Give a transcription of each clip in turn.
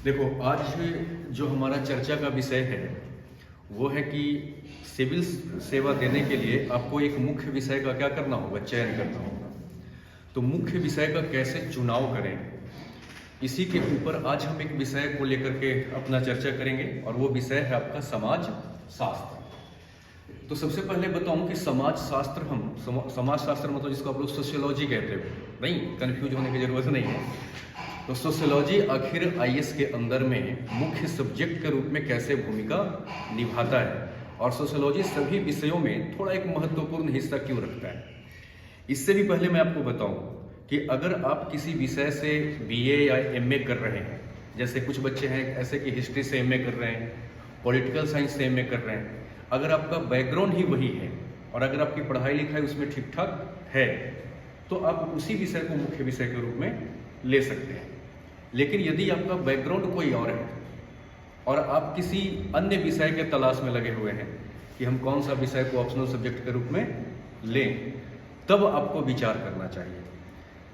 देखो, आज जो हमारा चर्चा का विषय है वो है कि सिविल सेवा देने के लिए आपको एक मुख्य विषय का क्या करना होगा, चयन करना होगा। तो मुख्य विषय का कैसे चुनाव करें, इसी के ऊपर आज हम एक विषय को लेकर के अपना चर्चा करेंगे और वो विषय है आपका समाज शास्त्र। तो सबसे पहले बताऊं कि समाज शास्त्र समाज शास्त्र मतलब जिसको आप लोग सोशियोलॉजी कहते हो, नहीं कंफ्यूज होने की जरूरत नहीं है। तो सोशियोलॉजी आखिर आईएएस के अंदर में मुख्य सब्जेक्ट के रूप में कैसे भूमिका निभाता है और सोशियोलॉजी सभी विषयों में थोड़ा एक महत्वपूर्ण हिस्सा क्यों रखता है। इससे भी पहले मैं आपको बताऊं कि अगर आप किसी विषय से बीए या एमए कर रहे हैं, जैसे कुछ बच्चे हैं ऐसे कि हिस्ट्री से एमए कर रहे हैं, पॉलिटिकल साइंस से एमए कर रहे हैं, अगर आपका बैकग्राउंड ही वही है और अगर आपकी पढ़ाई लिखाई उसमें ठीक ठाक है तो आप उसी विषय को मुख्य विषय के रूप में ले सकते हैं। लेकिन यदि आपका बैकग्राउंड कोई और है और आप किसी अन्य विषय के तलाश में लगे हुए हैं कि हम कौन सा विषय को ऑप्शनल सब्जेक्ट के रूप में लें, तब आपको विचार करना चाहिए।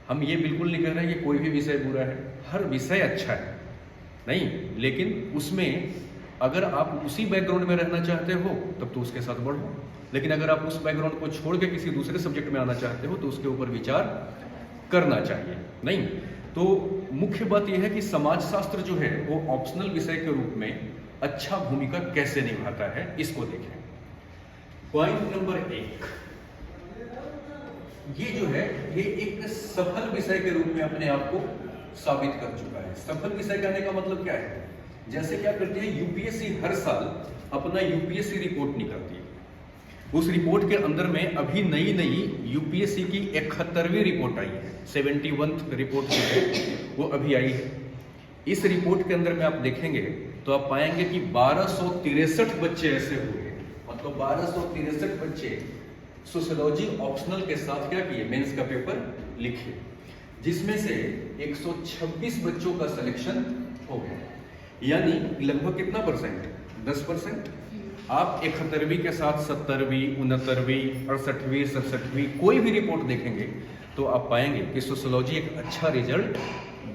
हम ये बिल्कुल नहीं कह रहे कि कोई भी विषय बुरा है, हर विषय अच्छा है, नहीं, लेकिन उसमें अगर आप उसी बैकग्राउंड में रहना चाहते हो तब तो उसके साथ बढ़ो, लेकिन अगर आप उस बैकग्राउंड को छोड़ के किसी दूसरे सब्जेक्ट में आना चाहते हो तो उसके ऊपर विचार करना चाहिए। नहीं तो मुख्य बात यह है कि समाज शास्त्र जो है वो ऑप्शनल विषय के रूप में अच्छा भूमिका कैसे निभाता है, इसको देखें। पॉइंट नंबर 1, ये जो है ये एक सफल विषय के रूप में अपने आप को साबित कर चुका है। सफल विषय कहने का मतलब क्या है, जैसे क्या करती है यूपीएससी हर साल अपना यूपीएससी रिपोर्ट निकालती है। उस रिपोर्ट के अंदर में अभी नई यूपीएससी की 71वीं रिपोर्ट आई है, 71th रिपोर्ट जो है वो अभी आई है। इस रिपोर्ट के अंदर में आप देखेंगे तो आप पाएंगे कि 1263 बच्चे ऐसे हुए, मतलब 1263 बच्चे सोशियोलॉजी ऑप्शनल के साथ क्या किए, मेंस का पेपर लिखे, जिसमें से 126 बच्चों का सिलेक्शन हो गया, यानी लगभग कितना परसेंट, 10%। आप 71वीं के साथ 70वीं, 69वीं, 68वीं, 67वीं कोई भी रिपोर्ट देखेंगे तो आप पाएंगे कि सोशियोलॉजी एक अच्छा रिजल्ट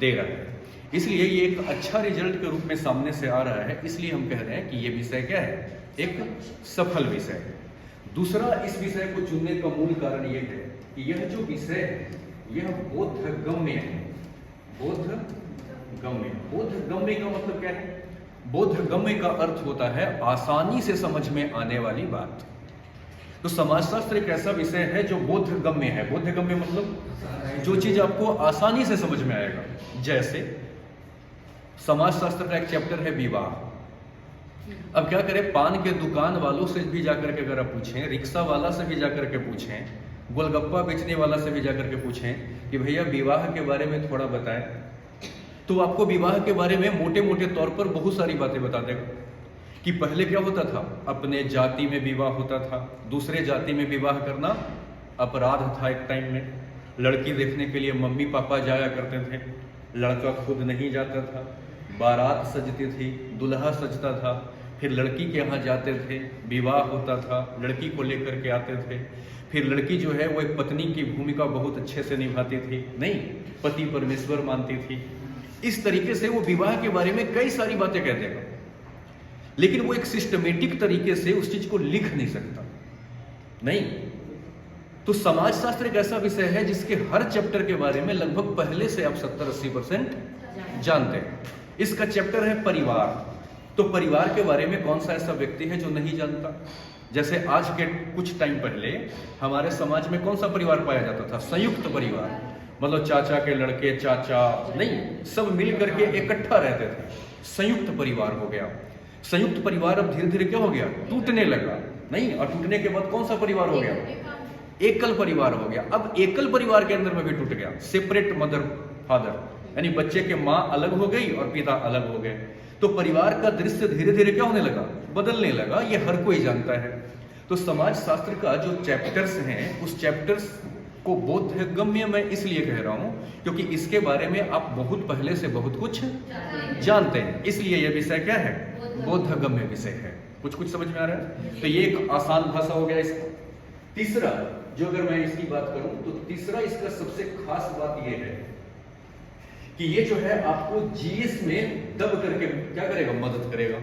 दे रहा है। इसलिए ये एक अच्छा रिजल्ट के रूप में सामने से आ रहा है, इसलिए हम कह रहे हैं कि ये विषय क्या है, एक सफल विषय है। दूसरा, इस विषय को चुनने का मूल कारण ये है कि यह जो विषय है यह बोधगम्य है। बोधगम्य का मतलब क्या है, बोधगम्य का अर्थ होता है आसानी से समझ में आने वाली बात। तो समाजशास्त्र एक ऐसा विषय है जो बोधगम्य है। बोधगम्य मतलब जो चीज आपको आसानी से समझ में आएगा। जैसे समाजशास्त्र का एक चैप्टर है विवाह। अब क्या करें, पान के दुकान वालों से भी जाकर के अगर आप पूछें, रिक्शा वाला से भी जाकर के पूछें, गोलगप्पा बेचने वाला से भी जाकर के पूछें कि भैया विवाह के बारे में थोड़ा बताएं, तो आपको विवाह के बारे में मोटे मोटे तौर पर बहुत सारी बातें बता देगा कि पहले क्या होता था, अपने जाति में विवाह होता था, दूसरे जाति में विवाह करना अपराध था एक टाइम में। लड़की देखने के लिए मम्मी पापा जाया करते थे, लड़का खुद नहीं जाता था। बारात सजती थी, दुल्हा सजता था, फिर लड़की के यहाँ जाते थे, विवाह होता था, लड़की को लेकर के आते थे। फिर लड़की जो है वो एक पत्नी की भूमिका बहुत अच्छे से निभाती थी, नहीं, पति परमेश्वर मानती थी। इस तरीके से वो विवाह के बारे में कई सारी बातें कह देगा, लेकिन वो एक सिस्टमेटिक तरीके से उस चीज को लिख नहीं सकता, नहीं। तो समाजशास्त्र एक ऐसा विषय है जिसके हर चैप्टर के बारे में लगभग पहले से आप 70-80% जानते हैं। इसका चैप्टर है परिवार। तो परिवार के बारे में कौन सा ऐसा व्यक्ति है जो नहीं जानता। जैसे आज के कुछ टाइम पहले हमारे समाज में कौन सा परिवार पाया जाता था, संयुक्त परिवार, मतलब चाचा के लड़के, चाचा नहीं, सब मिल करके इकट्ठा रहते थे, संयुक्त परिवार हो गया। संयुक्त परिवार अब धीरे धीरे क्या हो गया, टूटने लगा, नहीं, और टूटने के बाद कौन सा परिवार हो गया, एकल परिवार हो गया। अब एकल परिवार के अंदर में भी टूट गया, सेपरेट मदर फादर, यानी बच्चे के माँ अलग हो गई और पिता अलग हो गए। तो परिवार का दृश्य धीरे धीरे क्या होने लगा, बदलने लगा, ये हर कोई जानता है। तो समाज शास्त्र का जो चैप्टर्स हैं, उस चैप्टर्स को बोधगम्य मैं इसलिए कह रहा हूं क्योंकि इसके बारे में आप बहुत पहले से बहुत कुछ जानते हैं, इसलिए यह विषय क्या है, बोधगम्य विषय है। कुछ समझ में आ रहा है। तो ये एक आसान भाषा हो गया इसका। तीसरा, जो अगर मैं इसकी बात करूं तो तीसरा इसका सबसे खास बात यह है कि ये जो है आपको जीएस में दब करके क्या करेगा, मदद करेगा।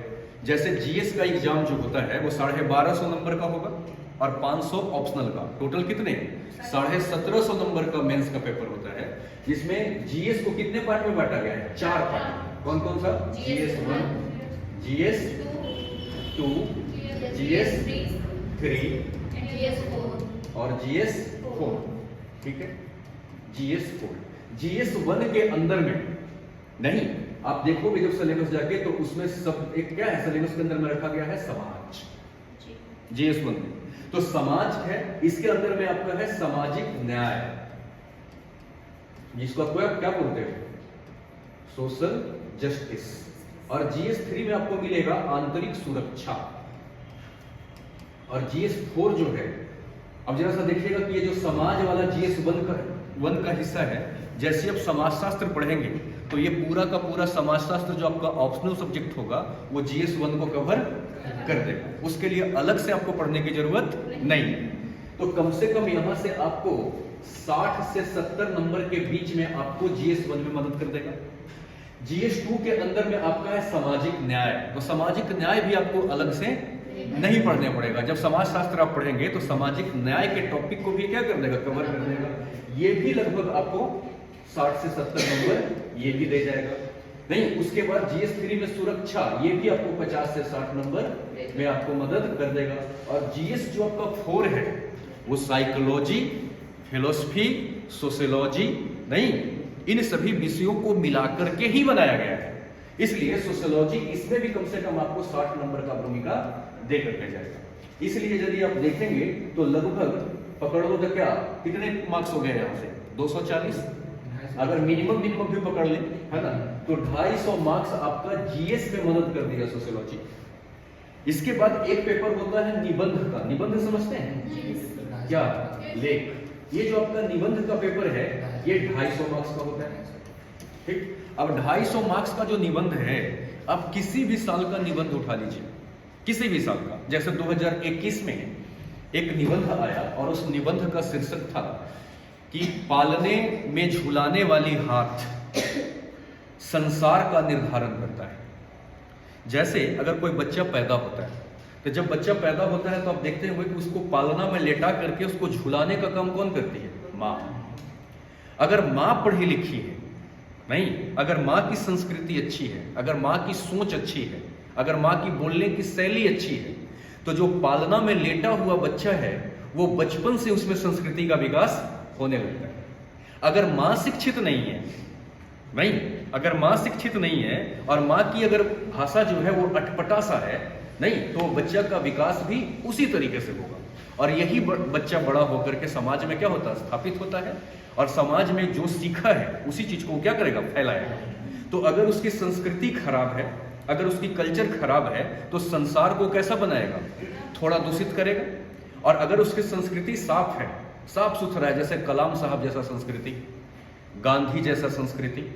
जैसे जीएस का एग्जाम जो होता है वो 1250 नंबर का होगा और 500 ऑप्शनल का, टोटल कितने 1750 नंबर का मेंस का पेपर होता है, जिसमें जीएस को कितने पार्ट में बांटा गया है, 4 पार्ट। कौन कौन सा, जीएस 1, जीएस 2, जीएस 3 और जीएस 4। ठीक है, जीएस 4। जीएस 1 के अंदर में नहीं, आप देखोगे जब सिलेबस जाके तो उसमें सब एक क्या है, सिलेबस के अंदर में रखा गया है समाज, जीएस 1 में। तो समाज है, इसके अंदर में आपका है सामाजिक न्याय, जिसको आप क्या बोलते हैं, सोशल जस्टिस। और जीएस 3 में आपको मिलेगा आंतरिक सुरक्षा। और जीएस 4 जो है, अब जरा सा देखिएगा कि ये जो समाज वाला जीएस 1 का हिस्सा है, जैसे आप समाजशास्त्र पढ़ेंगे तो ये पूरा का पूरा समाजशास्त्र जो आपका ऑप्शनल सब्जेक्ट होगा वो जीएस 1 को कवर कर देगा, उसके लिए अलग से आपको पढ़ने की जरूरत नहीं है। तो कम से कम यहां से आपको 60 से 70 नंबर के बीच में आपको जीएस 1 में मदद कर देगा। जीएस 2 के अंदर में आपका है सामाजिक न्याय, तो सामाजिक न्याय भी आपको अलग से नहीं पढ़ने पड़ेगा। जब समाजशास्त्र आप पढ़ेंगे तो सामाजिक न्याय के टॉपिक को भी क्या कर देगा, कवर कर देगा। ये भी लगभग आपको 60 से 70 नंबर ये भी दे जाएगा। नहीं, उसके बाद जीएस 3 में सुरक्षा, ये भी आपको 50 से 60 नंबर में आपको मदद कर देगा। और जीएस जो आपका 4 है वो साइकोलॉजी, फिलोसफी, सोशियोलॉजी, नहीं, इन सभी विषयों को मिलाकर के ही बनाया गया है, इसलिए सोशियोलॉजी इसमें भी कम से कम आपको 60 नंबर का भूमिका दे करके जाएगा। इसलिए यदि आप देखेंगे तो लगभग पकड़ लो तो क्या कितने मार्क्स हो गए यहाँ से, 240। अगर मिनिमम भी पकड़ ले, है ना, तो 250 मार्क्स आपका जीएस में मदद कर दिया सोशियोलॉजी। इसके बाद एक पेपर होता है निबंध का। निबंध समझते हैं क्या, लेख। ये जो आपका निबंध का पेपर है ये 250 मार्क्स का होता है। ठीक, अब 250 मार्क्स का जो निबंध है, आप किसी भी साल का निबंध उठा लीजिए, किसी भी साल का। जैसे 2021 में एक निबंध आया और उस निबंध का शीर्षक था कि पालने में झुलाने वाली हाथ संसार का निर्धारण करता है। जैसे अगर कोई बच्चा पैदा होता है तो जब बच्चा पैदा होता है तो आप देखते होंगे कि उसको पालना में लेटा करके उसको झुलाने का काम कौन करती है, माँ। अगर माँ पढ़ी लिखी है, नहीं, अगर माँ की संस्कृति अच्छी है, अगर माँ की सोच अच्छी है, अगर माँ की बोलने की शैली अच्छी है, तो जो पालना में लेटा हुआ बच्चा है वो बचपन से उसमें संस्कृति का विकास होने लगता है। अगर माँ शिक्षित नहीं है, नहीं, अगर माँ शिक्षित नहीं है और माँ की अगर भाषा जो है वो अटपटा सा है, नहीं, तो बच्चा का विकास भी उसी तरीके से होगा। और यही बच्चा बड़ा होकर के समाज में क्या होता है, स्थापित होता है, और समाज में जो सीखा है उसी चीज को क्या करेगा, फैलाएगा। तो अगर उसकी संस्कृति खराब है, अगर उसकी कल्चर खराब है, तो संसार को कैसा बनाएगा, थोड़ा दूषित करेगा। और अगर उसकी संस्कृति साफ है, साफ सुथरा है, जैसे कलाम साहब जैसा संस्कृति, गांधी जैसा संस्कृति,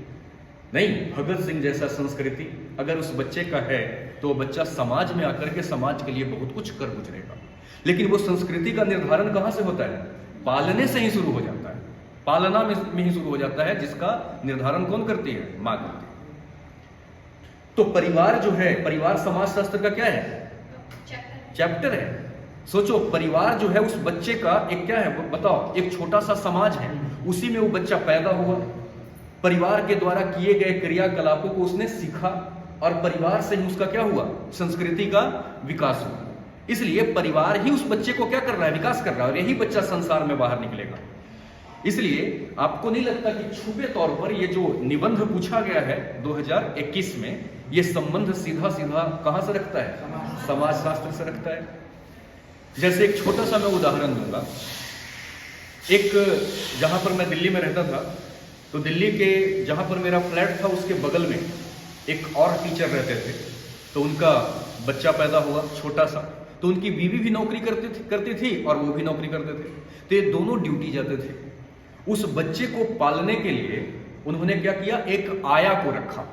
नहीं, भगत सिंह जैसा संस्कृति अगर उस बच्चे का है, तो वो बच्चा समाज में आकर के समाज के लिए बहुत कुछ कर गुजरेगा। लेकिन वो संस्कृति का निर्धारण कहां से होता है, पालने से ही शुरू हो जाता है, पालना में ही शुरू हो जाता है, जिसका निर्धारण कौन करती है, मां करती है। तो परिवार जो है, परिवार समाजशास्त्र का क्या है, चैप्टर है। सोचो, परिवार जो है उस बच्चे का एक क्या है, बताओ, एक छोटा सा समाज है, उसी में वो बच्चा पैदा हुआ, परिवार के द्वारा किए गए क्रियाकलापों को उसने सीखा और परिवार से ही उसका क्या हुआ, संस्कृति का विकास हुआ। इसलिए परिवार ही उस बच्चे को क्या कर रहा है, विकास कर रहा है, और यही बच्चा संसार में बाहर निकलेगा। इसलिए आपको नहीं लगता कि छुपे तौर पर ये जो निबंध पूछा गया है 2021 में, ये संबंध सीधा सीधा कहां से रखता है, समाजशास्त्र से रखता है। जैसे एक छोटा सा मैं उदाहरण दूंगा। एक, जहां पर मैं दिल्ली में रहता था, तो दिल्ली के जहां पर मेरा फ्लैट था उसके बगल में एक और टीचर रहते थे। तो उनका बच्चा पैदा हुआ छोटा सा, तो उनकी बीवी भी नौकरी करती थी और वो भी नौकरी करते थे, तो ये दोनों ड्यूटी जाते थे। उस बच्चे को पालने के लिए उन्होंने क्या किया, एक आया को रखा।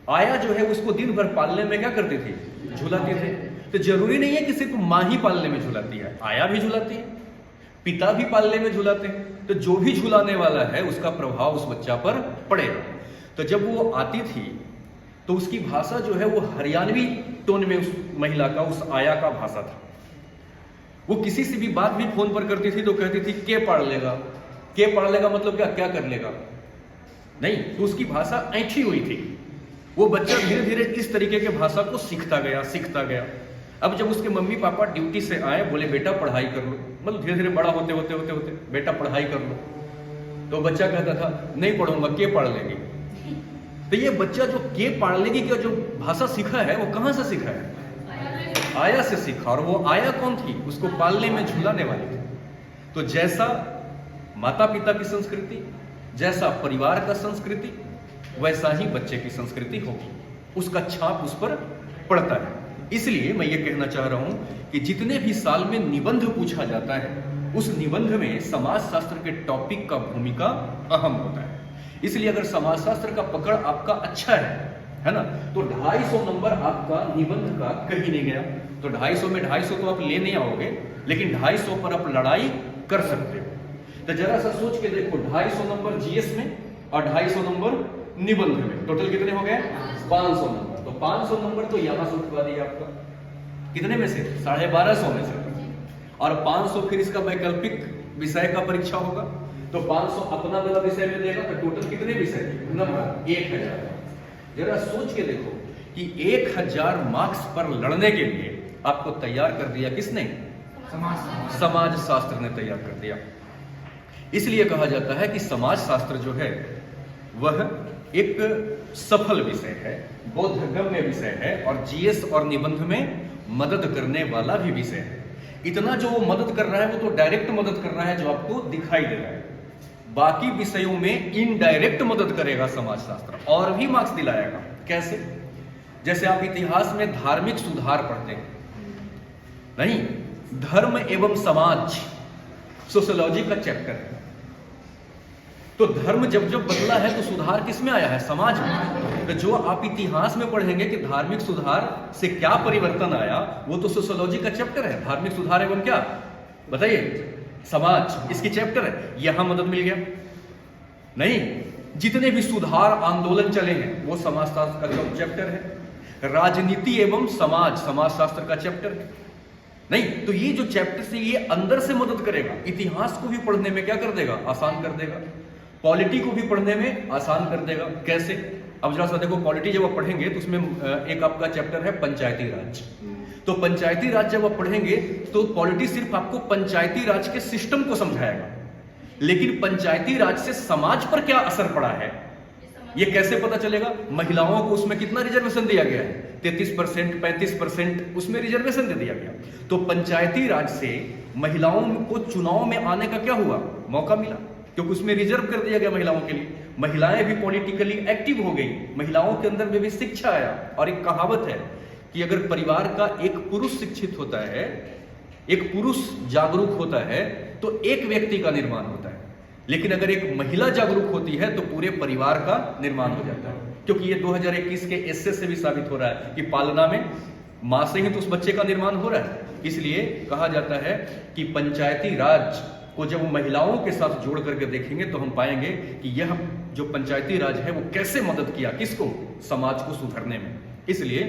आया जो है उसको दिन भर पालने में क्या करती थी, झुलाते थे। तो जरूरी नहीं है कि सिर्फ माँ ही पालने में झुलाती है, आया भी झुलाती है, पिता भी पालने में झुलाते हैं। तो जो भी झुलाने वाला है उसका प्रभाव उस बच्चा पर पड़ेगा। तो जब वो आती थी तो उसकी भाषा जो है वो हरियाणवी टोन में उस महिला का, उस आया का भाषा था। वो किसी से भी बात भी फोन पर करती थी तो कहती थी के पढ़ लेगा। के पढ़ लेगा मतलब क्या, क्या कर लेगा, नहीं, तो उसकी भाषा ऐंठी हुई थी। वो बच्चा धीरे धीरे इस तरीके के भाषा को सीखता गया। अब जब उसके मम्मी पापा ड्यूटी से आए, बोले बेटा पढ़ाई कर लो, मतलब धीरे धीरे बड़ा होते होते बेटा पढ़ाई कर लो, तो बच्चा कहता था नहीं पढ़ूंगा, के पढ़ लेगी। तो ये बच्चा जो के पढ़ लेगी का जो भाषा सीखा है वो कहां से सीखा है, आया से सीखा। और वो आया कौन थी, उसको पालने में झुलाने वाली थी। तो जैसा माता पिता की संस्कृति, जैसा परिवार का संस्कृति, वैसा ही बच्चे की संस्कृति होगी, उसका छाप उस पर पड़ता है। इसलिए मैं ये कहना चाह रहा हूं कि जितने भी साल में निबंध पूछा जाता है, उस निबंध में समाज शास्त्र के टॉपिक का भूमिका अहम होता है। इसलिए अगर समाज शास्त्र का पकड़ आपका अच्छा है ना, तो 250 नंबर आपका निबंध का कहीं नहीं गया। तो 250 में 250 तो आप ले नहीं आओगे, लेकिन 250 पर आप लड़ाई कर सकते हो। तो जरा सा सोच के देखो, 250 नंबर जीएस में और 250 नंबर निबंध में, टोटल कितने हो गए, 500 नंबर। तो 500 नंबर तो यहां से उठवा दिया आपका, कितने में से, 1250 में से, और 500 फिर इसका वैकल्पिक विषय का परीक्षा होगा, तो 500 अपना वाला विषय में देगा। तो टोटल कितने विषय, नंबर 1000। जरा सोच के देखो कि 1000 मार्क्स पर लड़ने के लिए आपको तैयार कर दिया किसने, समाज शास्त्र ने तैयार कर दिया। इसलिए कहा जाता है कि समाज शास्त्र जो है वह एक सफल विषय है, बोधगम्य विषय है, और जीएस और निबंध में मदद करने वाला भी विषय है। इतना जो वो मदद कर रहा है वो तो डायरेक्ट मदद कर रहा है, जो आपको दिखाई दे रहा है। बाकी विषयों में इनडायरेक्ट मदद करेगा समाज शास्त्र, और भी मार्क्स दिलाएगा। कैसे, जैसे आप इतिहास में धार्मिक सुधार पढ़ते हैं, नहीं, धर्म एवं समाज सोशियोलॉजी का चैप्टर है। तो धर्म जब जब बदला है तो सुधार किस में आया है, समाज में। तो जो आप इतिहास में पढ़ेंगे कि धार्मिक सुधार से क्या परिवर्तन आया, वो तो सोशियोलॉजी का चैप्टर है। धार्मिक सुधार एवं क्या, बताइए, समाज, इसकी चैप्टर है। यहां मदद मिल गया। नहीं, जितने भी सुधार आंदोलन चले हैं वो समाजशास्त्र का चैप्टर है। राजनीति एवं समाज, समाजशास्त्र का चैप्टर है। नहीं, तो ये जो चैप्टर से ये अंदर से मदद करेगा। इतिहास को भी पढ़ने में क्या कर देगा, आसान कर देगा। पॉलिटी को भी पढ़ने में आसान कर देगा। कैसे, अब जरा सा देखो, पॉलिटी जब आप पढ़ेंगे तो उसमें एक आपका चैप्टर है पंचायती राज। तो पंचायती राज जब आप पढ़ेंगे तो पॉलिटी सिर्फ आपको पंचायती राज के सिस्टम को समझाएगा, लेकिन पंचायती राज से समाज पर क्या असर पड़ा है ये कैसे पता चलेगा। महिलाओं को उसमें कितना रिजर्वेशन दिया गया है, 33%, 35% उसमें रिजर्वेशन दे दिया गया। तो पंचायती राज से महिलाओं को चुनाव में आने का क्या हुआ, मौका मिला, क्योंकि उसमें रिजर्व कर दिया गया महिलाओं के लिए। महिलाएं भी पॉलिटिकली एक्टिव हो गई, महिलाओं के अंदर में भी शिक्षा आया। और एक कहावत है कि अगर परिवार का एक पुरुष शिक्षित होता है, एक पुरुष जागरूक होता है, तो एक व्यक्ति का निर्माण होता है, लेकिन अगर एक महिला जागरूक होती है तो पूरे परिवार का निर्माण हो जाता है। क्योंकि ये 2021 के एसए से भी साबित हो रहा है कि पालना में मां से ही तो उस बच्चे का निर्माण हो रहा है। इसलिए कहा जाता है कि पंचायती राज को जब महिलाओं के साथ जोड़ करके देखेंगे तो हम पाएंगे कि यह जो पंचायती राज है वो कैसे मदद किया किसको, समाज को सुधरने में। इसलिए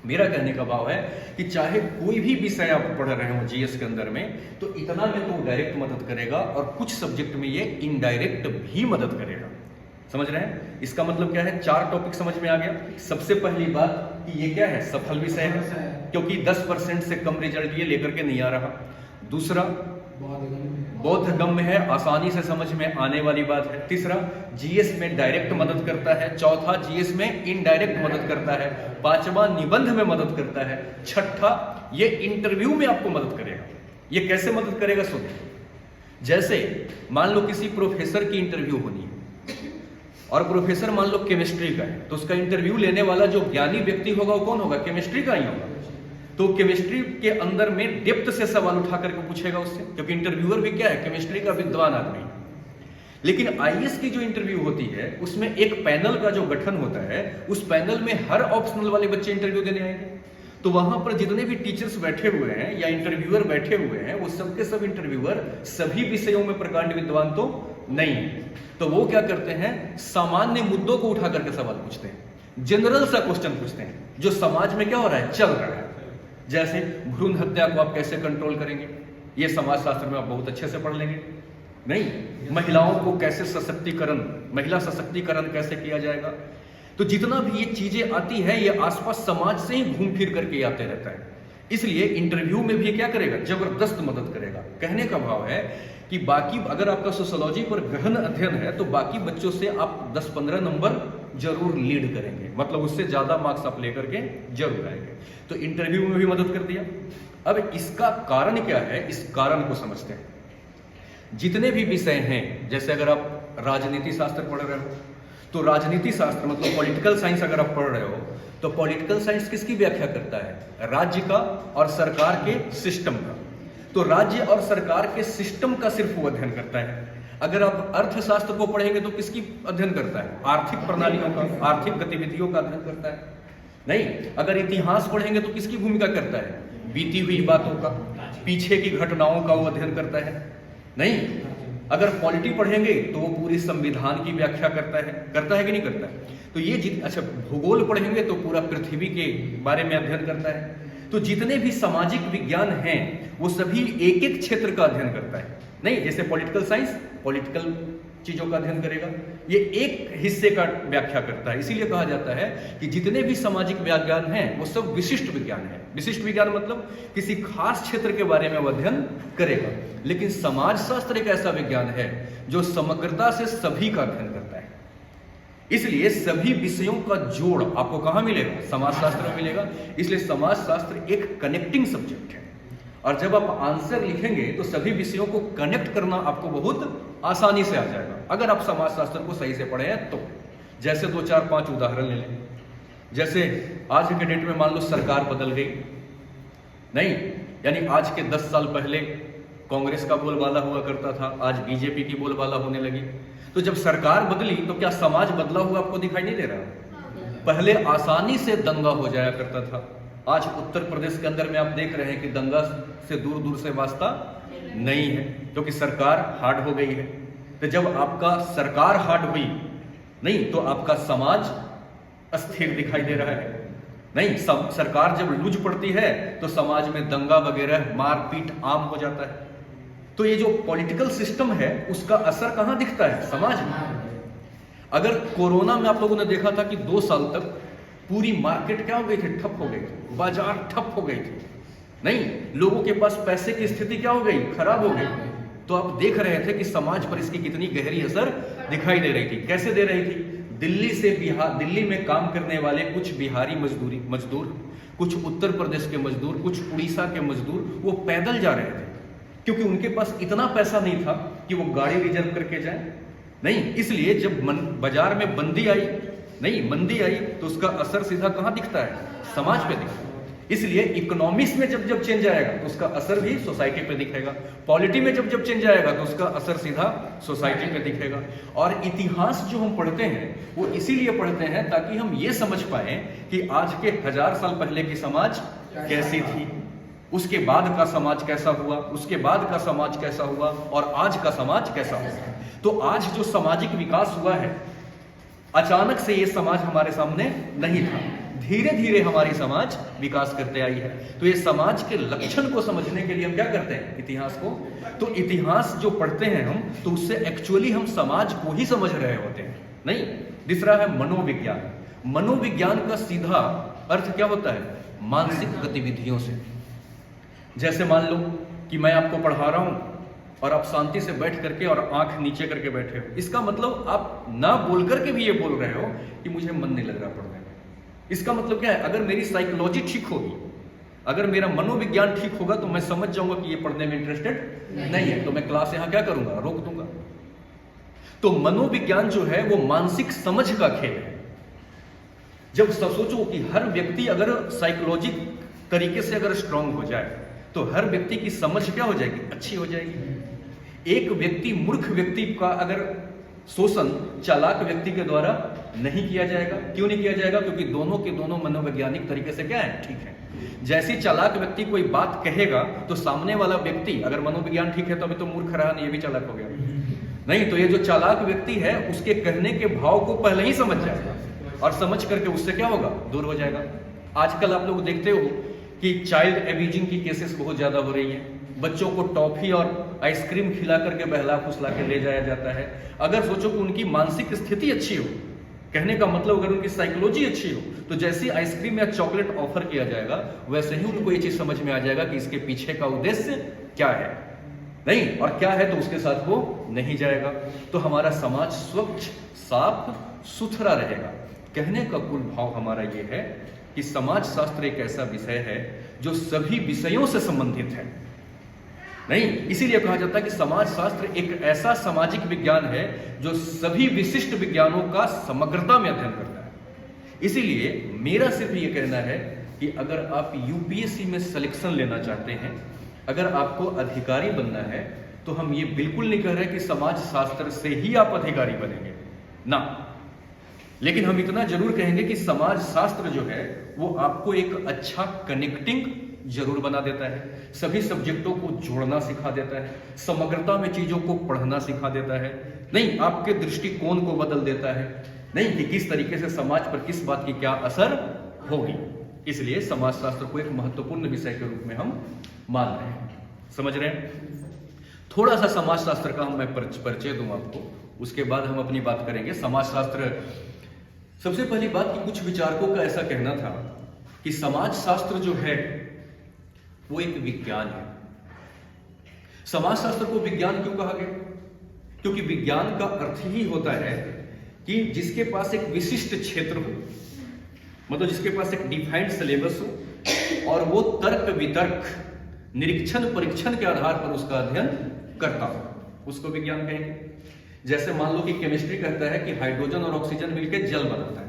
मेरा कहने का भाव है कि चाहे कोई भी विषय आप पढ़ रहे हो जीएस के अंदर में, तो इतना में तो डायरेक्ट मदद करेगा, और कुछ सब्जेक्ट में ये इनडायरेक्ट भी मदद करेगा। समझ रहे हैं, इसका मतलब क्या है, 4 टॉपिक समझ में आ गया। सबसे पहली बात कि ये क्या है, सफल विषय है, क्योंकि 10% से कम रिजल्ट ये लेकर के नहीं आ रहा। दूसरा, बोधगम्य है, आसानी से समझ में आने वाली बात है। तीसरा, जीएस में डायरेक्ट मदद करता है। चौथा, जीएस में इनडायरेक्ट मदद करता है। पांचवा, निबंध में मदद करता है। छठा, ये इंटरव्यू में आपको मदद करेगा। ये कैसे मदद करेगा, सुनिए। जैसे मान लो किसी प्रोफेसर की इंटरव्यू होनी है, और प्रोफेसर मान लो केमिस्ट्री का है, तो उसका इंटरव्यू लेने वाला जो ज्ञानी व्यक्ति होगा वो कौन होगा, केमिस्ट्री का ही होगा। तो केमिस्ट्री के अंदर में डेप्थ से सवाल उठा करके पूछेगा उससे, क्योंकि इंटरव्यूअर भी क्या है, केमिस्ट्री का विद्वान आदमी। लेकिन आईएएस की जो इंटरव्यू होती है उसमें एक पैनल का जो गठन होता है, उस पैनल में हर ऑप्शनल वाले बच्चे इंटरव्यू देने आएंगे। तो वहां पर जितने भी टीचर्स बैठे हुए हैं या इंटरव्यूअर बैठे हुए हैं, वो सबके सब इंटरव्यूअर सभी विषयों में प्रकांड विद्वान तो नहीं है। तो वो क्या करते हैं, सामान्य मुद्दों को उठा करके सवाल पूछते हैं, जनरल सा क्वेश्चन पूछते हैं जो समाज में क्या हो रहा है, चल रहा है। जैसे भ्रूण हत्या को आप कैसे कंट्रोल करेंगे, ये समाज शास्त्र में आप बहुत अच्छे से पढ़ लेंगे। नहीं, महिलाओं को कैसे सशक्तिकरण, महिला सशक्तिकरण कैसे किया जाएगा। तो जितना भी ये चीजें आती है, ये आसपास समाज से ही घूम फिर करके आते रहता है। इसलिए इंटरव्यू में भी क्या करेगा, जबरदस्त मदद करेगा। कहने का भाव है कि बाकी अगर आपका सोशियोलॉजी पर गहन अध्ययन है तो बाकी बच्चों से आप 10-15 नंबर जरूर लीड करेंगे, मतलब उससे ज्यादा मार्क्स आप लेकर के जरूर आएंगे। तो इंटरव्यू में भी मदद कर दिया। अब इसका कारण क्या है, इस कारण को समझते हैं। जितने भी विषय हैं, जैसे अगर आप राजनीति शास्त्र पढ़ रहे हो तो राजनीति शास्त्र मतलब पॉलिटिकल साइंस अगर आप पढ़ रहे हो तो पॉलिटिकल साइंस किसकी व्याख्या करता है, राज्य का और सरकार के सिस्टम का। तो राज्य और सरकार के सिस्टम का सिर्फ वो अध्ययन करता है। अगर आप अर्थशास्त्र को पढ़ेंगे तो किसकी अध्ययन करता है, आर्थिक प्रणालियों का, आर्थिक गतिविधियों का अध्ययन करता है। नहीं, अगर इतिहास पढ़ेंगे तो किसकी भूमिका करता है, बीती हुई बातों का, पीछे की घटनाओं का वो अध्ययन करता है। नहीं, अगर पॉलिटी पढ़ेंगे तो वो पूरी संविधान की व्याख्या करता है कि नहीं करता है। तो ये अच्छा, भूगोल पढ़ेंगे तो पूरा पृथ्वी के बारे में अध्ययन करता है। तो जितने भी सामाजिक विज्ञान हैं वो सभी एक एक क्षेत्र का अध्ययन करता है। नहीं, जैसे पॉलिटिकल साइंस पॉलिटिकल चीजों का अध्ययन करेगा, ये एक हिस्से का व्याख्या करता है। इसीलिए कहा जाता है कि जितने भी सामाजिक विज्ञान हैं वो सब विशिष्ट विज्ञान है। विशिष्ट विज्ञान मतलब किसी खास क्षेत्र के बारे में वो अध्ययन करेगा। लेकिन समाज शास्त्र एक ऐसा विज्ञान है जो समग्रता से सभी का अध्ययन करता है। इसलिए सभी विषयों का जोड़ आपको कहां मिलेगा, समाज शास्त्र में मिलेगा। इसलिए समाज शास्त्र एक कनेक्टिंग सब्जेक्ट है, और जब आप आंसर लिखेंगे तो सभी विषयों को कनेक्ट करना आपको बहुत आसानी से आ जाएगा अगर आप समाज शास्त्र को सही से पढ़े हैं तो। जैसे 2-4-5 उदाहरण ले लें। जैसे आज के डेट में मान लो सरकार बदल गई, नहीं, यानी आज के 10 साल पहले कांग्रेस का बोलबाला हुआ करता था, आज बीजेपी की बोलबाला होने लगी। तो जब सरकार बदली तो क्या समाज बदला हुआ आपको दिखाई नहीं दे रहा? पहले आसानी से दंगा हो जाया करता था, आज उत्तर प्रदेश के अंदर में आप देख रहे हैं कि दंगा से दूर दूर से वास्ता नहीं है, क्योंकि सरकार हार्ड हो गई है। तो जब आपका सरकार हार्ड हुई, नहीं, तो आपका समाज अस्थिर दिखाई दे रहा है। नहीं, सरकार जब लूज पड़ती है तो समाज में दंगा वगैरह मारपीट आम हो जाता है। तो ये जो पॉलिटिकल सिस्टम है उसका असर कहां दिखता है, समाज में। अगर कोरोना में आप लोगों ने देखा था कि 2 साल तक पूरी मार्केट क्या हो गई थी, ठप हो गई थी, बाजार ठप हो गई थी। नहीं, लोगों के पास पैसे की स्थिति क्या हो गई, खराब हो गई। तो आप देख रहे थे कि समाज पर इसकी कितनी गहरी असर दिखाई दे रही थी। कैसे दे रही थी? दिल्ली में काम करने वाले कुछ बिहारी मजदूर, कुछ उत्तर प्रदेश के मजदूर, कुछ उड़ीसा के मजदूर, वो पैदल जा रहे थे क्योंकि उनके पास इतना पैसा नहीं था कि वो गाड़ी रिजर्व करके जाए। नहीं, इसलिए जब बाजार में मंदी आई तो उसका असर सीधा कहां दिखता है, समाज पे दिखता है। इसलिए इकोनॉमिक्स में जब चेंज आएगा तो उसका असर भी सोसाइटी पे दिखेगा, पॉलिटी में जब चेंज आएगा तो उसका असर सीधा सोसाइटी पे दिखेगा। और इतिहास जो हम पढ़ते हैं वो इसीलिए पढ़ते हैं ताकि हम ये समझ पाए कि आज के 1000 साल पहले की समाज कैसी थी, उसके बाद का समाज कैसा हुआ, उसके बाद का समाज कैसा हुआ, और आज का समाज कैसा हुआ। तो आज जो सामाजिक विकास हुआ है, अचानक से ये समाज हमारे सामने नहीं था, धीरे धीरे हमारी समाज विकास करते आई है। तो ये समाज के लक्षण को समझने के लिए हम क्या करते हैं, इतिहास को। तो इतिहास जो पढ़ते हैं हम, तो उससे एक्चुअली हम समाज को ही समझ रहे होते हैं। नहीं, दूसरा है मनोविज्ञान। मनोविज्ञान का सीधा अर्थ क्या होता है, मानसिक गतिविधियों से। जैसे मान लो कि मैं आपको पढ़ा रहा हूं और आप शांति से बैठ करके और आंख नीचे करके बैठे हो, इसका मतलब आप ना बोल करके भी ये बोल रहे हो कि मुझे मन नहीं लग रहा पढ़ने में। इसका मतलब क्या है, अगर मेरी साइकोलॉजी ठीक होगी, अगर मेरा मनोविज्ञान ठीक होगा तो मैं समझ जाऊंगा कि ये पढ़ने में इंटरेस्टेड नहीं है, तो मैं क्लास यहां क्या करूंगा, रोक दूंगा। तो मनोविज्ञान जो है वो मानसिक समझ का खेल है। जब सोचो कि हर व्यक्ति अगर साइकोलॉजिक तरीके से अगर स्ट्रांग हो जाए तो हर व्यक्ति की समझ क्या हो जाएगी, अच्छी हो जाएगी। एक व्यक्ति मूर्ख व्यक्ति का अगर शोषण चालाक व्यक्ति के द्वारा नहीं किया जाएगा। क्यों नहीं किया जाएगा? क्योंकि दोनों के दोनों मनोवैज्ञानिक तरीके से क्या है, ठीक है। जैसी चालाक व्यक्ति कोई बात कहेगा तो सामने वाला व्यक्ति अगर मनोविज्ञान ठीक है तो अभी तो मूर्ख रहा नहीं, ये भी चालाक हो गया नहीं। तो ये जो चालाक व्यक्ति है उसके कहने के भाव को पहले ही समझ जाएगा और समझ करके उससे क्या होगा, दूर हो जाएगा। आजकल आप लोग देखते हो कि चाइल्ड एब्यूजिंग की केसेस बहुत ज्यादा हो रही है। बच्चों को टॉफी और आइसक्रीम खिला करके बहला फुसला के ले जाया जाता है। अगर सोचो कि उनकी मानसिक स्थिति अच्छी हो, कहने का मतलब अगर उनकी साइकोलॉजी अच्छी हो, तो जैसी आइसक्रीम या चॉकलेट ऑफर किया जाएगा वैसे ही उनको ये चीज समझ में आ जाएगा कि इसके पीछे का उद्देश्य क्या है, नहीं और क्या है, तो उसके साथ वो नहीं जाएगा। तो हमारा समाज स्वच्छ साफ सुथरा रहेगा। कहने का कुल भाव हमारा ये है कि समाज शास्त्र एक ऐसा विषय है जो सभी विषयों से संबंधित है। नहीं, इसीलिए कहा जाता है कि समाज शास्त्र एक ऐसा सामाजिक विज्ञान है जो सभी विशिष्ट विज्ञानों का समग्रता में अध्ययन करता है। इसीलिए मेरा सिर्फ ये कहना है कि अगर आप यूपीएससी में सिलेक्शन लेना चाहते हैं, अगर आपको अधिकारी बनना है, तो हम ये बिल्कुल नहीं कह रहे कि समाज शास्त्र से ही आप अधिकारी बनेंगे ना, लेकिन हम इतना जरूर कहेंगे कि समाज शास्त्र जो है वो आपको एक अच्छा कनेक्टिंग जरूर बना देता है, सभी सब्जेक्टों को जोड़ना सिखा देता है, समग्रता में चीजों को पढ़ना सिखा देता है, नहीं आपके दृष्टिकोण को बदल देता है, नहीं कि किस तरीके से समाज पर किस बात की क्या असर होगी। इसलिए समाज शास्त्र को एक महत्वपूर्ण विषय के रूप में हम मान रहे हैं। समझ रहे हैं? थोड़ा सा समाज शास्त्र का मैं परिचय दूं आपको, उसके बाद हम अपनी बात करेंगे। समाज शास्त्र, सबसे पहली बात कि कुछ विचारकों का ऐसा कहना था कि समाज शास्त्र जो है वो एक विज्ञान है। समाज शास्त्र को विज्ञान क्यों कहा गया? क्योंकि विज्ञान का अर्थ ही होता है कि जिसके पास एक विशिष्ट क्षेत्र हो, मतलब जिसके पास एक डिफाइंड सिलेबस हो और वो तर्क वितर्क निरीक्षण परीक्षण के आधार पर उसका अध्ययन करता हो, उसको विज्ञान कहेंगे। जैसे मान लो कि केमिस्ट्री कहता है कि हाइड्रोजन और ऑक्सीजन मिलकर जल बनाता है,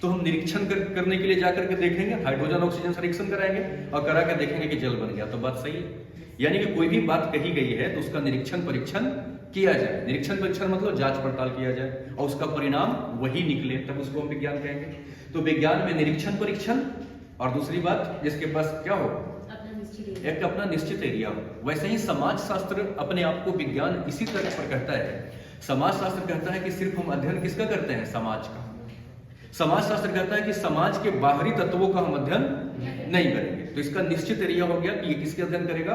तो हम निरीक्षण करने के लिए जाकर के देखेंगे, हाइड्रोजन ऑक्सीजन से निरीक्षण कराएंगे और करा के देखेंगे कि जल बन गया, तो बात सही है। यानी कि कोई भी बात कही गई है तो उसका निरीक्षण परीक्षण किया जाए। निरीक्षण परीक्षण मतलब जांच पड़ताल किया जाए और उसका परिणाम वही निकले, तब उसको हम विज्ञान कहेंगे। तो विज्ञान में निरीक्षण परीक्षण और दूसरी बात जिसके पास क्या हो, एक अपना निश्चित एरिया हो। वैसे ही समाज शास्त्र अपने आप को विज्ञान इसी तरह पर कहता है। समाज शास्त्र कहता है कि सिर्फ हम अध्ययन किसका करते हैं, समाज का। समाज शास्त्र कहता है कि समाज के बाहरी तत्वों का हम अध्ययन नहीं करेंगे। तो इसका निश्चित एरिया हो गया कि ये किसके अध्ययन करेगा,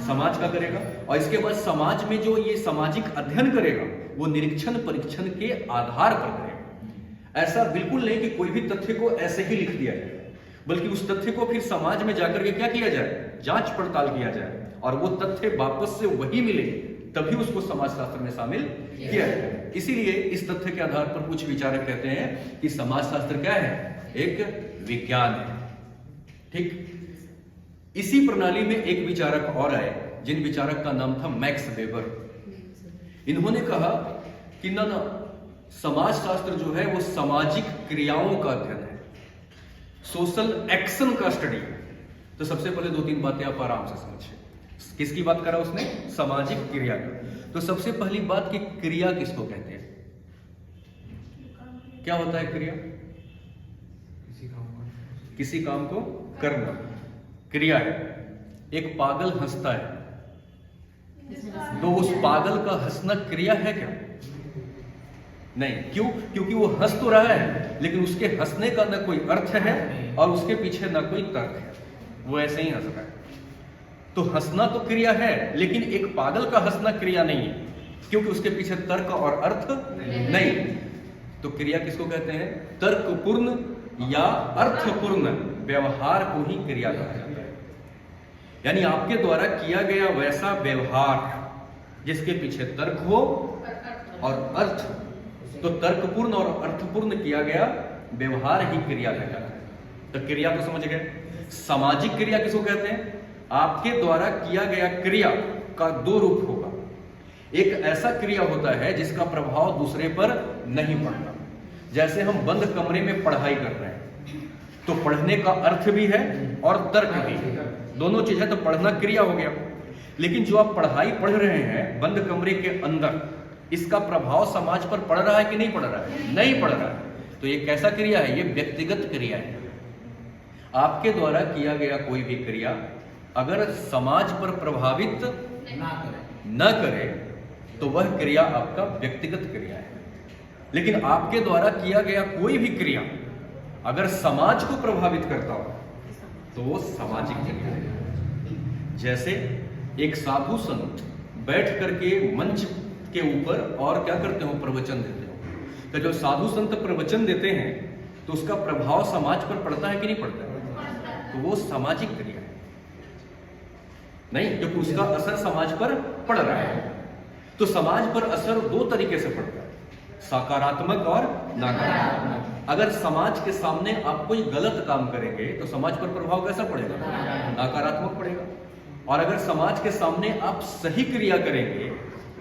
समाज का करेगा। और इसके बाद समाज में जो ये सामाजिक अध्ययन करेगा वो निरीक्षण परीक्षण के आधार पर करेगा। ऐसा बिल्कुल नहीं कि कोई भी तथ्य को ऐसे ही लिख दिया जाए, बल्कि उस तथ्य को फिर समाज में जाकर के क्या किया जाए, जांच पड़ताल किया जाए और वो तथ्य वापस से वही मिले, तभी उसको समाजशास्त्र में शामिल किया जाए। इसीलिए इस तथ्य के आधार पर कुछ विचारक कहते हैं कि समाजशास्त्र क्या है, एक विज्ञान है। ठीक इसी प्रणाली में एक विचारक और आए, जिन विचारक का नाम था मैक्स वेबर। इन्होंने कहा कि ना समाजशास्त्र जो है वो सामाजिक क्रियाओं का अध्ययन है, सोशल एक्शन का स्टडी है। तो सबसे पहले दो तीन बातें आप आराम से समझिए। किसकी बात करा उसने, सामाजिक क्रिया का। तो सबसे पहली बात कि क्रिया किसको कहते हैं, क्या होता है क्रिया? किसी काम को करना क्रिया है। एक पागल हंसता है, तो उस पागल का हंसना क्रिया है क्या? नहीं। क्यों? क्योंकि वो हंस तो रहा है लेकिन उसके हंसने का ना कोई अर्थ है और उसके पीछे ना कोई तर्क है, वो ऐसे ही हंस रहा है। तो हंसना तो क्रिया है, लेकिन एक पागल का हंसना क्रिया नहीं है, क्योंकि उसके पीछे तर्क और अर्थ नहीं। तो क्रिया किसको कहते हैं? तर्कपूर्ण या अर्थपूर्ण व्यवहार को ही क्रिया कहा जाता है। यानी आपके द्वारा किया गया वैसा व्यवहार जिसके पीछे तर्क हो और अर्थ, तो तर्कपूर्ण और अर्थपूर्ण किया गया व्यवहार ही क्रिया कहलाता है। तो क्रिया तो समझ गए। सामाजिक क्रिया किसको कहते हैं? आपके द्वारा किया गया क्रिया का दो रूप होगा। एक ऐसा क्रिया होता है जिसका प्रभाव दूसरे पर नहीं पड़ता। जैसे हम बंद कमरे में पढ़ाई कर रहे हैं, तो पढ़ने का अर्थ भी है और तर्क भी, दोनों चीज है। तो पढ़ना क्रिया हो गया। लेकिन जो आप पढ़ाई पढ़ रहे हैं बंद कमरे के अंदर, इसका प्रभाव समाज पर पड़ रहा है कि नहीं पड़ रहा है? नहीं पड़ रहा है। तो ये कैसा क्रिया है? ये व्यक्तिगत क्रिया है। आपके द्वारा किया गया कोई भी क्रिया अगर समाज पर प्रभावित न करे तो वह क्रिया आपका व्यक्तिगत क्रिया है। लेकिन आपके द्वारा किया गया कोई भी क्रिया अगर समाज को प्रभावित करता हो तो वो सामाजिक क्रिया है। जैसे एक साधु संत बैठ करके मंच के ऊपर और क्या करते हो? प्रवचन देते हो। तो जो साधु संत प्रवचन देते हैं तो उसका प्रभाव समाज पर पड़ता है कि नहीं पड़ता है? तो वो सामाजिक क्रिया है नहीं, क्योंकि उसका असर समाज पर पड़ रहा है। तो समाज पर असर दो तरीके से पड़ता है, सकारात्मक और नकारात्मक। अगर समाज के सामने आप कोई गलत काम करेंगे तो समाज पर प्रभाव कैसा पड़ेगा? नकारात्मक पड़ेगा। और अगर समाज के सामने आप सही क्रिया करेंगे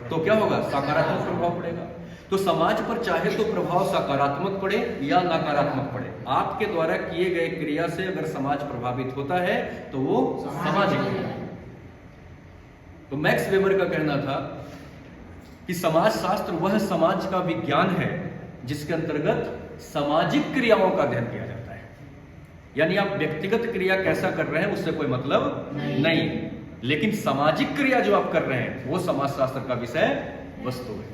तो क्या होगा? सकारात्मक प्रभाव पड़ेगा। तो समाज पर चाहे तो प्रभाव सकारात्मक पड़े या नकारात्मक पड़े, आपके द्वारा किए गए क्रिया से अगर समाज प्रभावित होता है तो वो सामाजिक क्रिया है। तो मैक्स वेबर का कहना था कि समाज शास्त्र वह समाज का विज्ञान है जिसके अंतर्गत सामाजिक क्रियाओं का अध्ययन किया जाता है। यानी आप व्यक्तिगत क्रिया कैसा कर रहे हैं उससे कोई मतलब नहीं, लेकिन सामाजिक क्रिया जो आप कर रहे हैं वो समाजशास्त्र का विषय वस्तु है।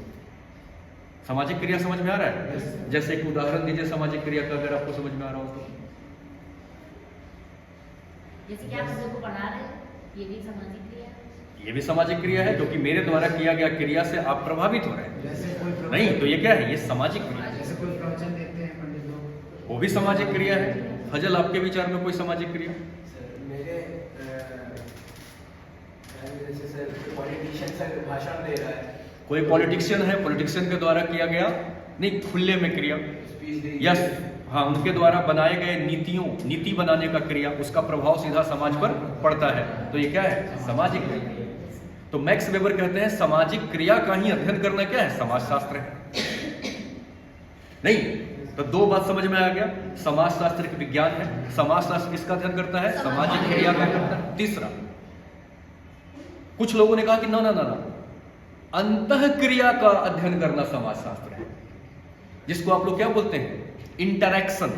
सामाजिक क्रिया समझ में आ रहा है? जैसे एक उदाहरण दीजिए सामाजिक क्रिया का, अगर आपको समझ में आ रहा हो तो। जैसे कि आप सबको पढ़ा रहे हैं, ये भी सामाजिक क्रिया है। ये भी सामाजिक क्रिया है, क्योंकि मेरे द्वारा किया गया क्रिया से आप प्रभावित हो रहे हैं। नहीं तो ये क्या है? ये सामाजिक क्रिया। जैसे कोई प्रवचन देते हैं पंडित लोग, वो भी सामाजिक क्रिया है। फजल, आपके विचार में कोई सामाजिक क्रिया? मेरे जैसे सर पॉलिटिशियन सर भाषण दे रहा है, कोई पॉलिटिशियन है, पॉलिटिशियन के द्वारा किया गया नहीं खुले में क्रिया, स्पीच दे यस हाँ, उनके द्वारा बनाए गए नीति बनाने का क्रिया, उसका प्रभाव सीधा समाज पर पड़ता है। तो ये क्या है? सामाजिक क्रिया। तो मैक्स वेबर कहते हैं सामाजिक क्रिया का ही अध्ययन करना क्या है? समाजशास्त्र है। नहीं तो दो बात समझ में आ गया, समाजशास्त्र एक विज्ञान है, समाजशास्त्र किसका अध्ययन करता है? सामाजिक क्रिया का करता है। तीसरा, कुछ लोगों ने कहा कि ना ना ना ना, अंतः क्रिया का अध्ययन करना समाजशास्त्र है, जिसको आप लोग क्या बोलते हैं? इंटरैक्शन।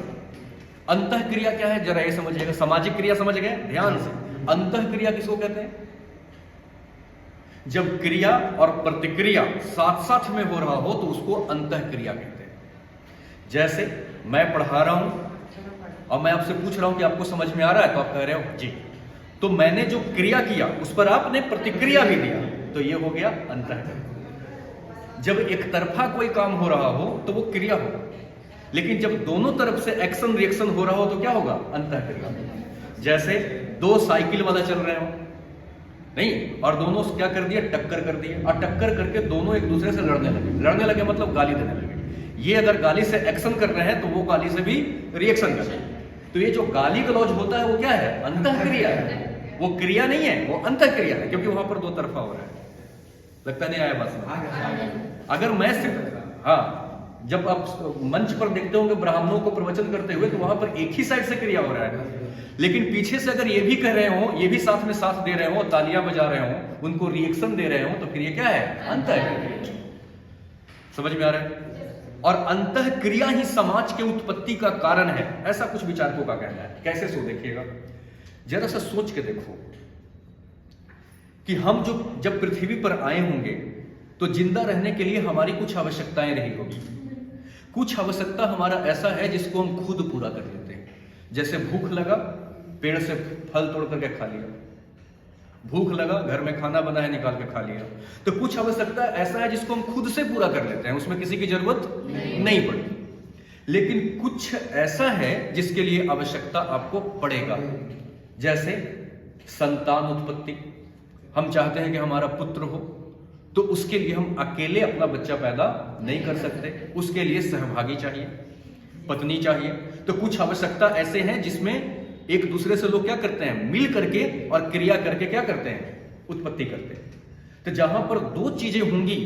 अंतः क्रिया क्या है जरा ये समझिएगा। सामाजिक क्रिया समझ गए ध्यान से। अंतः क्रिया किसको कहते हैं? जब क्रिया और प्रतिक्रिया साथ साथ में हो रहा हो तो उसको अंतः क्रिया कहते हैं। जैसे मैं पढ़ा रहा हूं और मैं आपसे पूछ रहा हूं कि आपको समझ में आ रहा है, तो आप कह रहे हो जी, तो मैंने जो क्रिया किया उस पर आपने प्रतिक्रिया भी दिया, तो ये हो गया अंतः। जब एक तरफा कोई काम हो रहा हो तो वो क्रिया होगा, लेकिन जब दोनों तरफ से एक्शन रिएक्शन हो रहा हो तो क्या होगा? अंतः क्रिया। जैसे दो साइकिल वाला चल रहे हो नहीं, और दोनों क्या कर दिया? टक्कर कर दिया, और टक्कर करके दोनों एक दूसरे से लड़ने लगे मतलब गाली देने लगे। ये अगर गाली से एक्शन कर रहे हैं तो वो गाली से भी रिएक्शन कर रहे हैं। तो ये जो गाली गलौज होता है वो क्या है? अंतः क्रिया है। वो क्रिया नहीं है, वो अंतः क्रिया है, क्योंकि वहां पर दो तरफा हो रहा है। लगता नहीं आया बात समझ? अगर मैं सिर्फ जब आप मंच पर देखते होंगे ब्राह्मणों को प्रवचन करते हुए तो वहां पर एक ही साइड से क्रिया हो रहा है, लेकिन पीछे से अगर ये भी कर रहे हो, ये भी साथ में साथ दे रहे हो, तालियां बजा रहे हो, उनको रिएक्शन दे रहे हो, तो फिर ये क्या है? अंतः क्रिया। समझ में आ रहा है? और अंतः क्रिया ही समाज के उत्पत्ति का कारण है, ऐसा कुछ विचारकों का कहना है। कैसे सो देखिएगा, जरा सा सोच के देखो कि हम जब पृथ्वी पर आए होंगे तो जिंदा रहने के लिए हमारी कुछ आवश्यकताएं रही होगी। कुछ आवश्यकता हमारा ऐसा है जिसको हम खुद पूरा कर लेते हैं। जैसे भूख लगा, पेड़ से फल तोड़ करके खा लिया, भूख लगा, घर में खाना बना है निकाल के खा लिया। तो कुछ आवश्यकता ऐसा है जिसको हम खुद से पूरा कर लेते हैं, उसमें किसी की जरूरत नहीं पड़ती। लेकिन कुछ ऐसा है जिसके लिए आवश्यकता आपको पड़ेगा, जैसे संतान उत्पत्ति। हम चाहते हैं कि हमारा पुत्र हो, तो उसके लिए हम अकेले अपना बच्चा पैदा नहीं कर सकते, उसके लिए सहभागी चाहिए, पत्नी चाहिए। तो कुछ आवश्यकता ऐसे हैं जिसमें एक दूसरे से लोग क्या करते हैं? मिल करके और क्रिया करके क्या करते हैं? उत्पत्ति करते हैं। तो जहां पर दो चीजें होंगी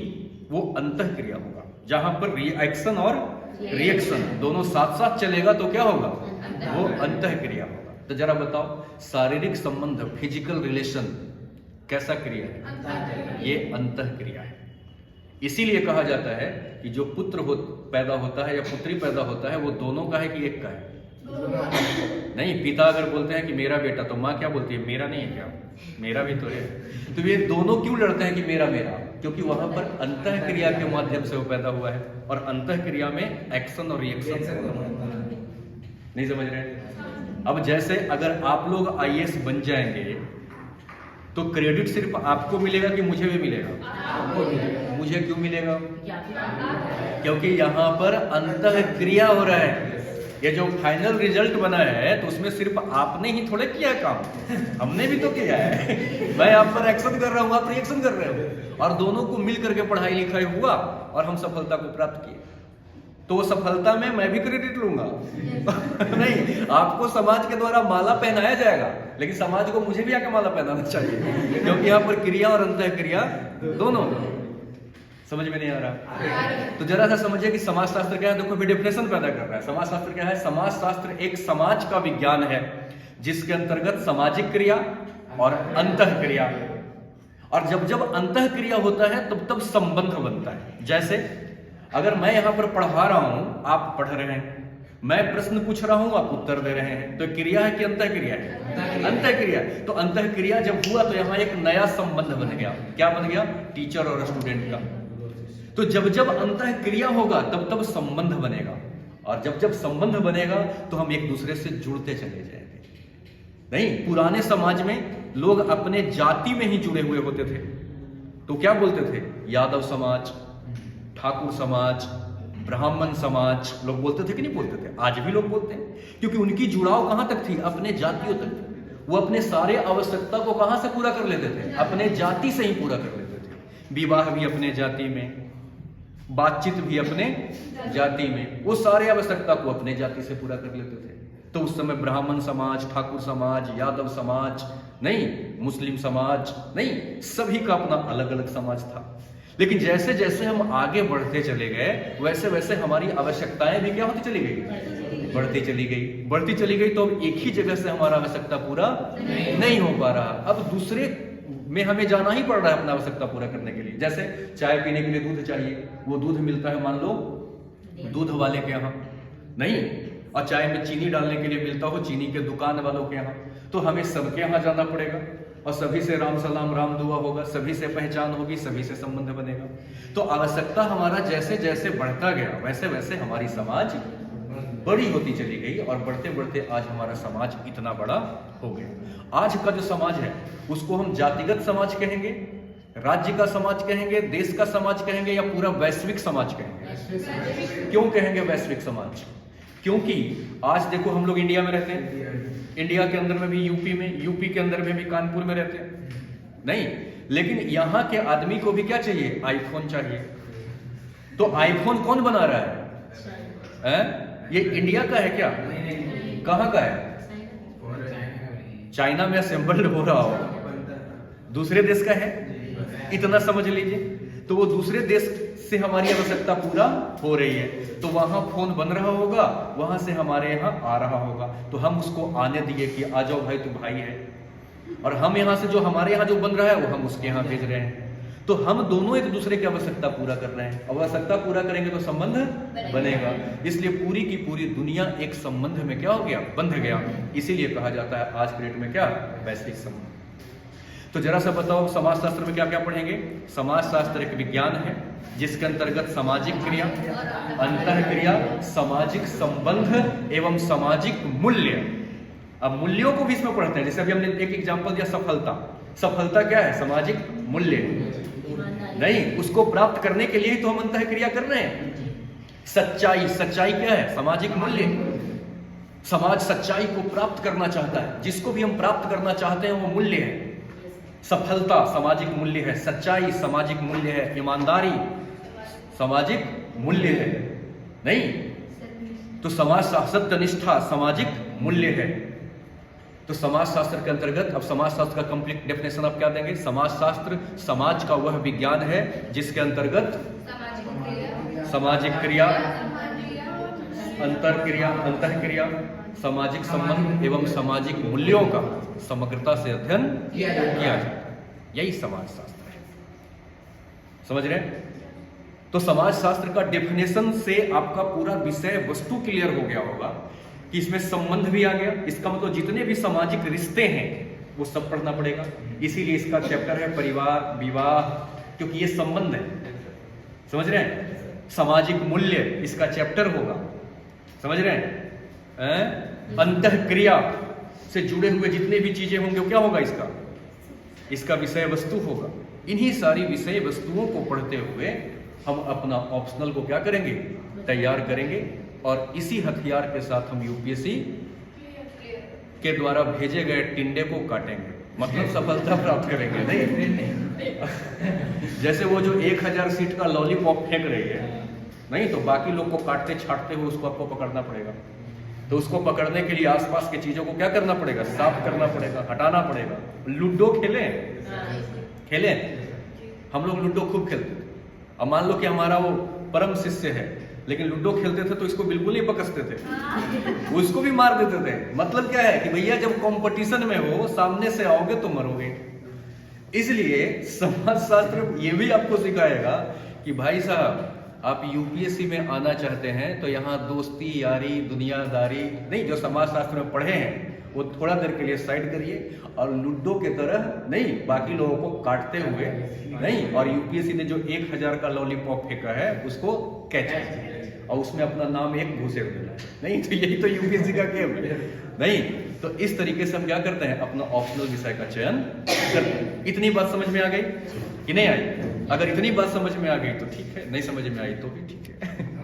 वो अंतः क्रिया होगा। जहां पर रिएक्शन और रिएक्शन दोनों साथ साथ चलेगा तो क्या होगा? वो अंतः क्रिया होगा। तो जरा बताओ, शारीरिक संबंध, फिजिकल रिलेशन कैसा क्रिया है? ये अंतः क्रिया है। इसीलिए कहा जाता है कि जो पुत्र पैदा होता है या पुत्री पैदा होता है, वो दोनों का है कि एक का है? नहीं, पिता अगर बोलते हैं कि मेरा बेटा, तो माँ क्या बोलती है? मेरा नहीं है क्या? मेरा भी तो है। तो ये दोनों क्यों लड़ते हैं कि मेरा मेरा? क्योंकि वहां पर अंतः क्रिया के माध्यम से वो पैदा हुआ है, और अंतः क्रिया में एक्शन और रिएक्शन। नहीं समझ रहे? अब जैसे अगर आप लोग आईएएस बन जाएंगे तो क्रेडिट सिर्फ आपको मिलेगा कि मुझे भी मिलेगा? मुझे क्यों मिलेगा? क्योंकि यहाँ पर अंतः क्रिया हो रहा है। ये जो फाइनल रिजल्ट बना है तो उसमें सिर्फ आपने ही थोड़े किया काम, हमने भी तो किया है। मैं आप पर एक्शन कर रहा हूँ, आप रिएक्शन कर रहे हो, और दोनों को मिल करके पढ़ाई लिखाई हुआ और हम सफलता को प्राप्त किए। तो वो सफलता में मैं भी क्रेडिट लूंगा? नहीं, आपको समाज के द्वारा माला पहनाया जाएगा, लेकिन समाज को मुझे भी आके माला पहनाना चाहिए, क्योंकि यहाँ पर क्रिया और अंतः क्रिया दोनों। समझ में नहीं आ रहा? तो जरा सा समझिए कि समाजशास्त्र क्या है। देखो भी डिफिनेशन पैदा कर रहा है। समाजशास्त्र क्या है? समाजशास्त्र एक समाज का विज्ञान है जिसके अंतर्गत सामाजिक क्रिया और अंतः क्रिया, और जब जब अंतः क्रिया होता है तब तब संबंध बनता है। जैसे अगर मैं यहाँ पर पढ़ा रहा हूं, आप पढ़ रहे हैं, मैं प्रश्न पूछ रहा हूं, आप उत्तर दे रहे हैं, तो क्रिया है कि अंतः क्रिया है? अंतः क्रिया। तो अंतः क्रिया जब हुआ तो यहाँ एक नया संबंध बन गया। क्या बन गया? टीचर और स्टूडेंट का। तो जब जब अंतः क्रिया होगा तब तब संबंध बनेगा, और जब जब संबंध बनेगा तो हम एक दूसरे से जुड़ते चले जाएंगे। नहीं, पुराने समाज में लोग अपने जाति में ही जुड़े हुए होते थे, तो क्या बोलते थे? यादव समाज, ठाकुर समाज, ब्राह्मण समाज, लोग बोलते थे कि नहीं बोलते थे? आज भी लोग बोलते हैं, क्योंकि उनकी जुड़ाव कहां तक थी? अपने जातियों तक। वो अपने सारे आवश्यकता को कहां से पूरा कर लेते थे? अपने जाति से ही पूरा कर लेते थे। विवाह भी अपने जाति में, बातचीत भी अपने जाति में, वो सारे आवश्यकता को अपने जाति से पूरा कर लेते थे। तो उस समय ब्राह्मण समाज, ठाकुर समाज, यादव समाज नहीं, मुस्लिम समाज नहीं, सभी का अपना अलग अलग समाज था। लेकिन जैसे जैसे हम आगे बढ़ते चले गए वैसे वैसे हमारी आवश्यकताएं भी क्या होती चली गई? बढ़ती चली गई, बढ़ती चली गई। तो अब एक ही जगह से हमारा आवश्यकता पूरा नहीं हो पा रहा, अब दूसरे में हमें जाना ही पड़ रहा है अपना आवश्यकता पूरा करने के लिए। जैसे चाय पीने के लिए दूध चाहिए, वो दूध मिलता है मान लो दूध वाले के यहाँ नहीं, और चाय में चीनी डालने के लिए मिलता हो चीनी के दुकान वालों के यहाँ, तो हमें सबके यहाँ जाना पड़ेगा, और सभी से राम सलाम राम दुआ होगा, सभी से पहचान होगी, सभी से संबंध बनेगा। तो आवश्यकता हमारा जैसे जैसे बढ़ता गया वैसे वैसे हमारी समाज बड़ी होती चली गई, और बढ़ते बढ़ते आज हमारा समाज इतना बड़ा हो गया। आज का जो समाज है उसको हम जातिगत समाज कहेंगे, राज्य का समाज कहेंगे, देश का समाज कहेंगे, या पूरा वैश्विक समाज कहेंगे? क्यों कहेंगे वैश्विक समाज? क्योंकि आज देखो हम लोग इंडिया में रहते हैं, इंडिया के अंदर में भी यूपी में, यूपी के अंदर में भी कानपुर में रहते हैं नहीं, लेकिन यहाँ के आदमी को भी क्या चाहिए? आईफोन चाहिए। तो आईफोन कौन बना रहा है? ये इंडिया का है क्या? कहाँ का है? चाइना में असेंबल्ड हो रहा हो, दूसरे देश का है, इतना समझ लीजिए। तो वो दूसरे देश से हमारी आवश्यकता पूरा हो रही है, तो वहां फोन बन रहा होगा, वहां से हमारे यहाँ आ रहा होगा, तो हम उसको आने दिए कि आ जाओ भाई, तू भाई है, और हम यहाँ से जो हमारे यहाँ जो बन रहा है वो हम उसके यहाँ भेज रहे हैं। तो हम दोनों एक दूसरे की आवश्यकता पूरा कर रहे हैं, आवश्यकता पूरा करेंगे तो संबंध बनेगा। इसलिए पूरी की पूरी दुनिया एक संबंध में क्या हो गया? बंध गया। इसीलिए कहा जाता है आज के डेट में क्या? वैश्विक संबंध। तो जरा सा बताओ समाजशास्त्र में क्या क्या पढ़ेंगे? समाजशास्त्र एक विज्ञान है जिसके अंतर्गत सामाजिक क्रिया, अंतः क्रिया, सामाजिक संबंध एवं सामाजिक मूल्य। अब मूल्यों को भी इसमें पढ़ते हैं। जैसे अभी हमने एक एग्जांपल दिया सफलता। सफलता क्या है? सामाजिक मूल्य नहीं, उसको प्राप्त करने के लिए तो हम अंतः क्रिया कर रहे हैं। सच्चाई, सच्चाई क्या है? सामाजिक मूल्य। समाज सच्चाई को प्राप्त करना चाहता है, जिसको भी हम प्राप्त करना चाहते हैं वो मूल्य है। सफलता सामाजिक मूल्य है, सच्चाई सामाजिक मूल्य है, ईमानदारी सामाजिक मूल्य है नहीं। तो समाज सत्यनिष्ठा सामाजिक मूल्य है। तो समाजशास्त्र के अंतर्गत अब समाजशास्त्र का कंप्लीट डेफिनेशन आप क्या देंगे? समाजशास्त्र समाज का वह विज्ञान है जिसके अंतर्गत सामाजिक क्रिया, अंतः क्रिया, सामाजिक संबंध एवं सामाजिक मूल्यों का समग्रता से अध्ययन किया जाता है। यही समाजशास्त्र है। समझ रहे हैं? तो समाज शास्त्र का डेफिनेशन से आपका पूरा विषय वस्तु क्लियर हो गया होगा कि इसमें संबंध भी आ गया। इसका मतलब जितने भी सामाजिक रिश्ते हैं वो सब पढ़ना पड़ेगा। इसीलिए इसका चैप्टर है परिवार, विवाह, क्योंकि ये संबंध है, समझ रहे हैं। सामाजिक मूल्य इसका चैप्टर होगा, समझ रहे हैं। अंतःक्रिया से जुड़े हुए जितने भी चीजें होंगे वो क्या होगा, इसका विषय वस्तु होगा। इन्हीं सारी विषय वस्तुओं को पढ़ते हुए हम अपना ऑप्शनल को क्या करेंगे, तैयार करेंगे, और इसी हथियार के साथ हम यूपीएससी के द्वारा भेजे गए टिंडे को काटेंगे, मतलब सफलता प्राप्त करेंगे। नहीं जैसे वो जो 1000 सीट का लॉलीपॉप फेंक रही है, नहीं तो बाकी लोग को काटते छाटते हुए उसको आपको पकड़ना पड़ेगा। तो उसको पकड़ने के लिए आसपास की चीजों को क्या करना पड़ेगा, साफ करना पड़ेगा, हटाना पड़ेगा। लूडो खेले हम लोग लूडो खूब खेलते थे। अब मान लो कि हमारा वो परम शिष्य है, लेकिन लूडो खेलते थे तो इसको बिल्कुल नहीं पकड़ते थे, उसको भी मार देते थे। मतलब क्या है कि भैया जब कंपटीशन में हो, सामने से आओगे तो मरोगे। इसलिए समाज शास्त्र ये भी आपको सिखाएगा कि भाई साहब आप यूपीएससी में आना चाहते हैं तो यहाँ दोस्ती यारी दुनियादारी नहीं, जो समाज शास्त्र में पढ़े हैं वो थोड़ा देर के लिए साइड करिए, और लूडो के तरह नहीं बाकी लोगों को काटते हुए नहीं, और यूपीएससी ने जो 1000 का लॉलीपॉप फेंका है उसको कैच कीजिए और उसमें अपना नाम एक घुसेड़ देना है। नहीं तो यही तो यूपीएससी का गेम है। नहीं तो इस तरीके से हम क्या करते हैं, अपना ऑप्शनल विषय का चयन करते हैं। इतनी बात समझ में आ गई कि नहीं आई? अगर इतनी बात समझ में आ गई तो ठीक है, नहीं समझ में आई तो भी ठीक है।